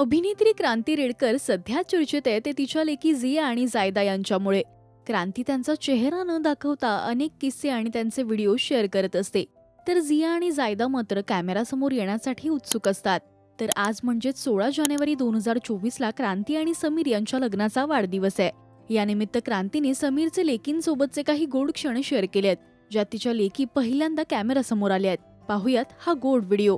अभिनेत्री क्रांती रेडकर सध्या चर्चेत आहे ते तिच्या लेकी झिया आणि जायदा यांच्यामुळे. क्रांती त्यांचा चेहरा न दाखवता अनेक किस्से आणि त्यांचे व्हिडिओ शेअर करत असते, तर झिया आणि जायदा मात्र कॅमेरासमोर येण्यासाठी उत्सुक असतात. तर आज म्हणजेच 16 जानेवारी 2024ला क्रांती आणि समीर यांच्या लग्नाचा वाढदिवस आहे. यानिमित्त क्रांतीने समीरचे लेकींसोबतचे काही गोड क्षण शेअर केले आहेत, ज्यात तिच्या लेकी पहिल्यांदा कॅमेरासमोर आल्या आहेत. पाहुयात हा गोड व्हिडिओ.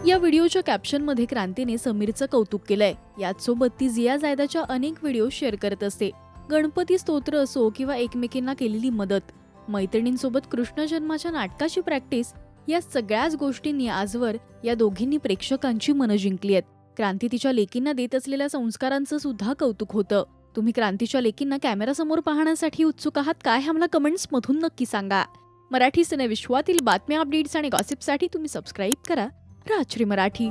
या व्हिडिओच्या कॅप्शनमध्ये क्रांतीने समीरचं कौतुक केलंय. याच सोबत ती झिया जायदाच्या अनेक व्हिडिओ शेअर करत असते. गणपती स्तोत्र असो किंवा एकमेकींना केलेली मदत, मैत्रिणींसोबत कृष्ण जन्माच्या नाटकाची प्रॅक्टिस, या सगळ्याच गोष्टींनी आजवर या दोघींनी प्रेक्षकांची मनं जिंकली आहेत. क्रांती तिच्या लेकींना देत असलेल्या संस्कारांचं सुद्धा कौतुक होतं. तुम्ही क्रांतीच्या लेकींना कॅमेरासमोर पाहण्यासाठी उत्सुक आहात काय, हे आम्हाला कमेंट्स मधून नक्की सांगा. मराठी सिनेविश्वातील बातम्या, अपडेट्स आणि गॉसिपसाठी तुम्ही सबस्क्राईब करा राजश्री मराठी.